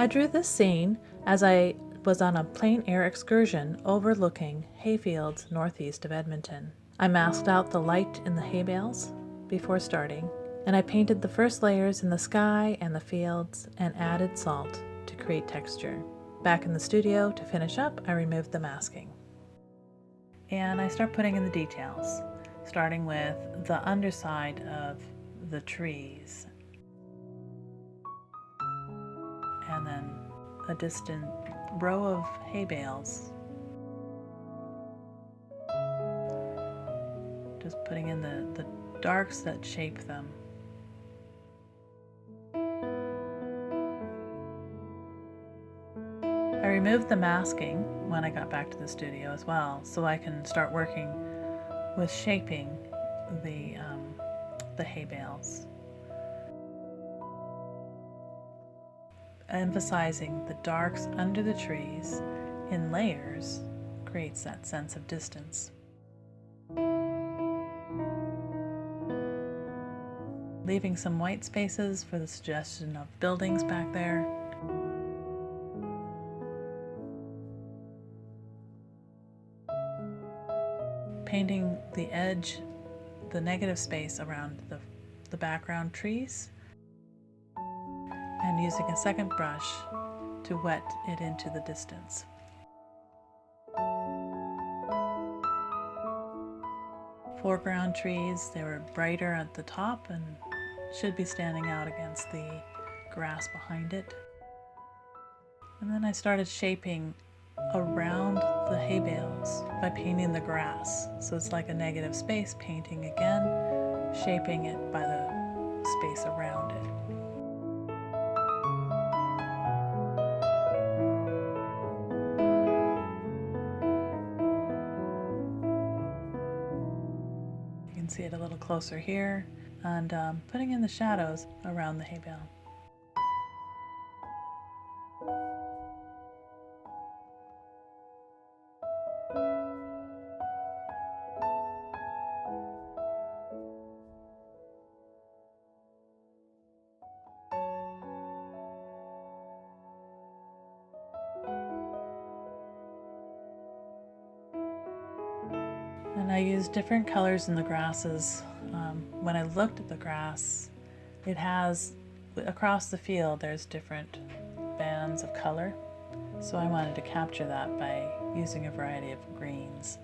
I drew this scene as I was on a plein air excursion overlooking hayfields northeast of Edmonton. I masked out the light in the hay bales before starting, and I painted the first layers in the sky and the fields and added salt to create texture. Back in the studio to finish up, I removed the masking. And I start putting in the details, starting with the underside of the trees, and then a distant row of hay bales. Just putting in the darks that shape them. I removed the masking when I got back to the studio as well, so I can start working with shaping the hay bales. Emphasizing the darks under the trees in layers creates that sense of distance. Leaving some white spaces for the suggestion of buildings back there. Painting the edge, the negative space around the background trees, and using a second brush to wet it into the distance. Foreground trees, they were brighter at the top and should be standing out against the grass behind it. And then I started shaping around the hay bales by painting the grass. So it's like a negative space, painting again, shaping it by the space around it. You can see it a little closer here, and putting in the shadows around the hay bale. And I used different colors in the grasses. When I looked at the grass, it has, across the field, there's different bands of color. So I wanted to capture that by using a variety of greens.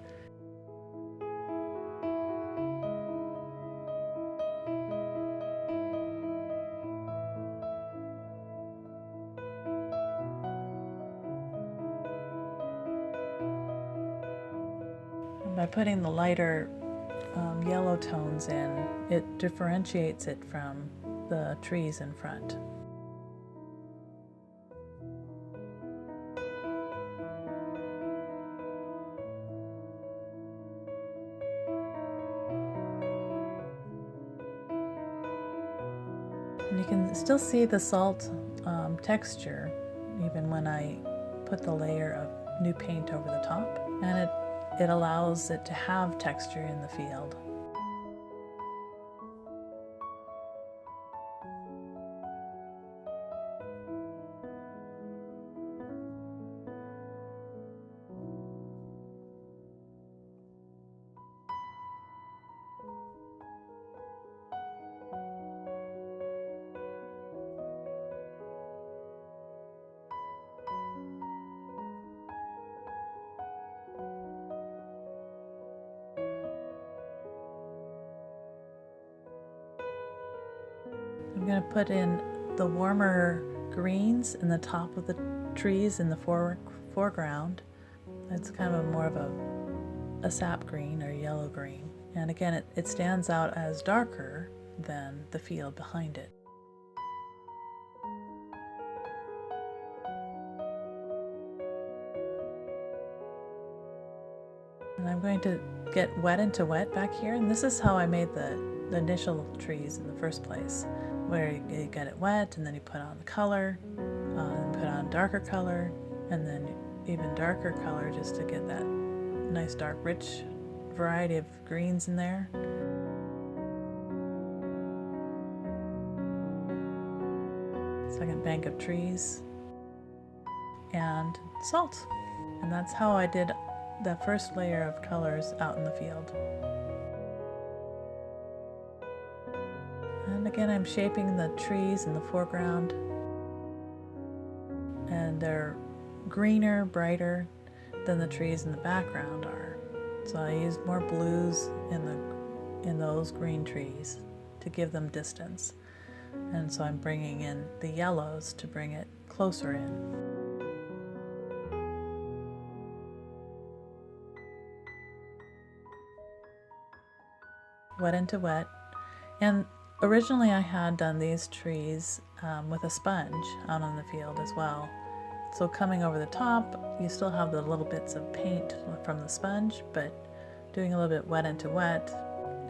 By putting the lighter yellow tones in, it differentiates it from the trees in front. And you can still see the salt texture even when I put the layer of new paint over the top, and it allows it to have texture in the field. I'm going to put in the warmer greens in the top of the trees in the foreground. It's kind of more of a sap green or yellow green. And again, it stands out as darker than the field behind it. And I'm going to get wet into wet back here, and this is how I made the initial trees in the first place, where you get it wet and then you put on the color, and put on darker color, and then even darker color just to get that nice dark rich variety of greens in there. Second bank of trees. and salt. And that's how I did the first layer of colors out in the field. And again, I'm shaping the trees in the foreground, and they're greener, brighter than the trees in the background are. So I used more blues in those green trees to give them distance. And so I'm bringing in the yellows to bring it closer in. Wet into wet. And originally I had done these trees with a sponge out on the field as well. So coming over the top, you still have the little bits of paint from the sponge, but doing a little bit wet into wet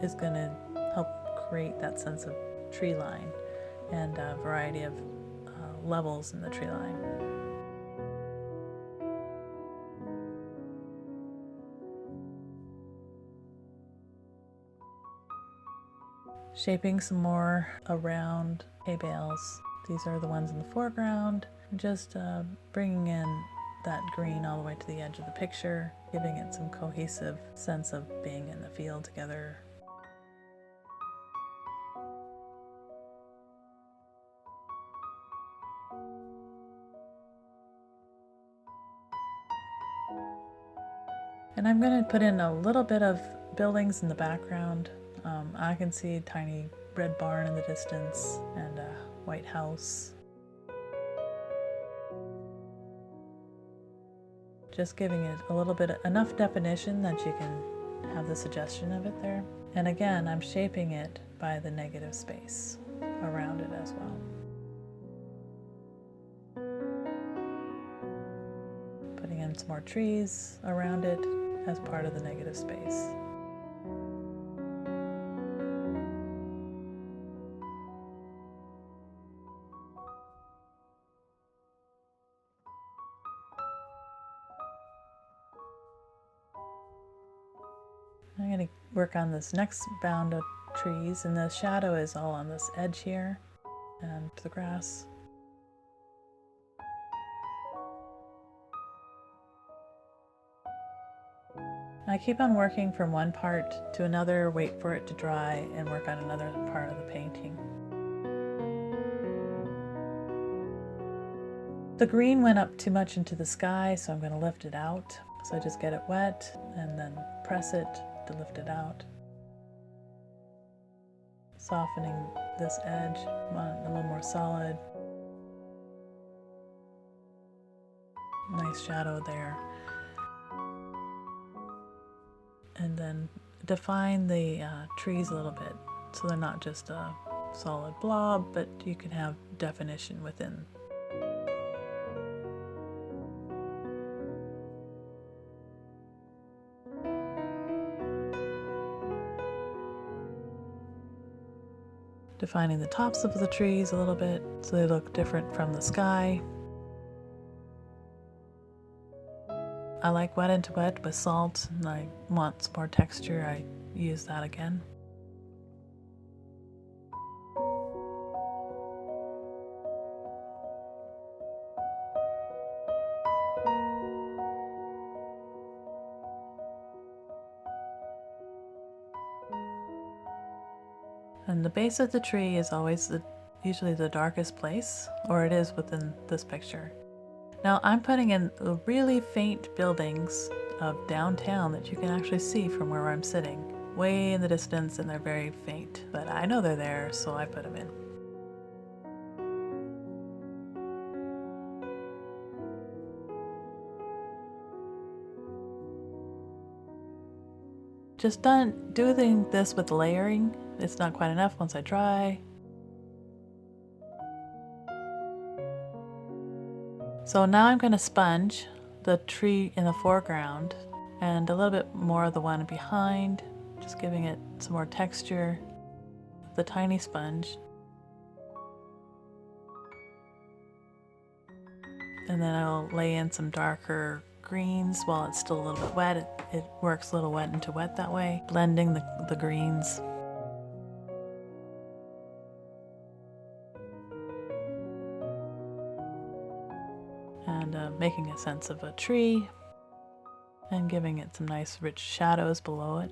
is going to help create that sense of tree line and a variety of levels in the tree line. Shaping some more around hay bales. These are the ones in the foreground. Just bringing in that green all the way to the edge of the picture, giving it some cohesive sense of being in the field together. And I'm going to put in a little bit of buildings in the background. I can see a tiny red barn in the distance and a white house. Just giving it a little bit, enough definition that you can have the suggestion of it there. And again, I'm shaping it by the negative space around it as well. Putting in some more trees around it as part of the negative space. I'm going to work on this next bound of trees, and the shadow is all on this edge here and the grass. I keep on working from one part to another, wait for it to dry, and work on another part of the painting. The green went up too much into the sky, so I'm going to lift it out. So I just get it wet and then press it to lift it out. Softening this edge, want a little more solid. Nice shadow there. And then define the trees a little bit so they're not just a solid blob, but you can have definition within. Defining the tops of the trees a little bit so they look different from the sky. I like wet into wet with salt, and I want some more texture. I use that again. And the base of the tree is always usually the darkest place, or it is within this picture. Now I'm putting in really faint buildings of downtown that you can actually see from where I'm sitting, way in the distance, and they're very faint, but I know they're there, so I put them in. Just doing this with layering. It's not quite enough once I dry. So now I'm going to sponge the tree in the foreground and a little bit more of the one behind, just giving it some more texture. The tiny sponge. And then I'll lay in some darker greens while it's still a little bit wet. It works a little wet into wet that way, blending the greens. and making a sense of a tree and giving it some nice rich shadows below it.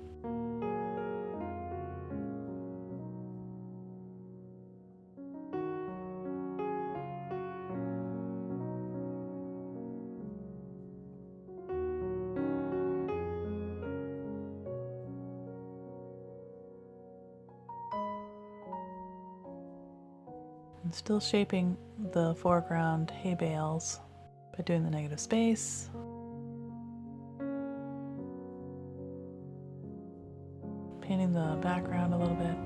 And still shaping the foreground hay bales by doing the negative space. Painting the background a little bit.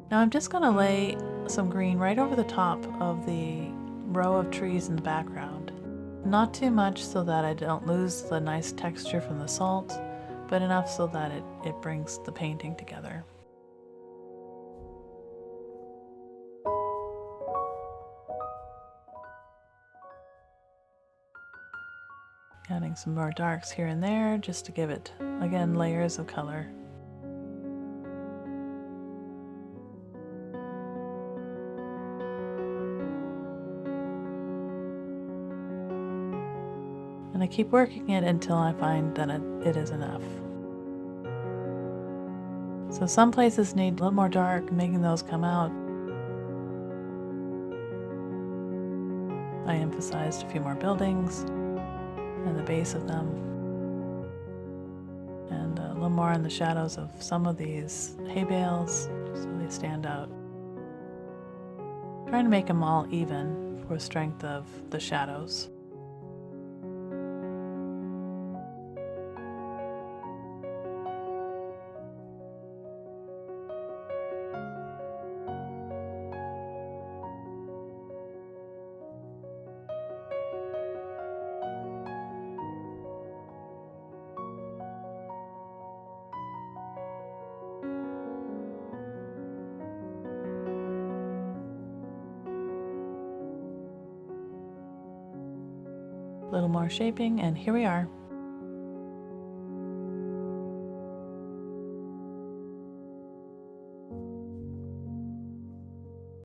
Now I'm just going to lay some green right over the top of the row of trees in the background. Not too much so that I don't lose the nice texture from the salt, but enough so that it brings the painting together. Adding some more darks here and there just to give it, again, layers of color. And I keep working it until I find that it is enough. So some places need a little more dark, making those come out. I emphasized a few more buildings and the base of them, and a little more on the shadows of some of these hay bales so they stand out. Trying to make them all even for strength of the shadows. Little more shaping, and here we are.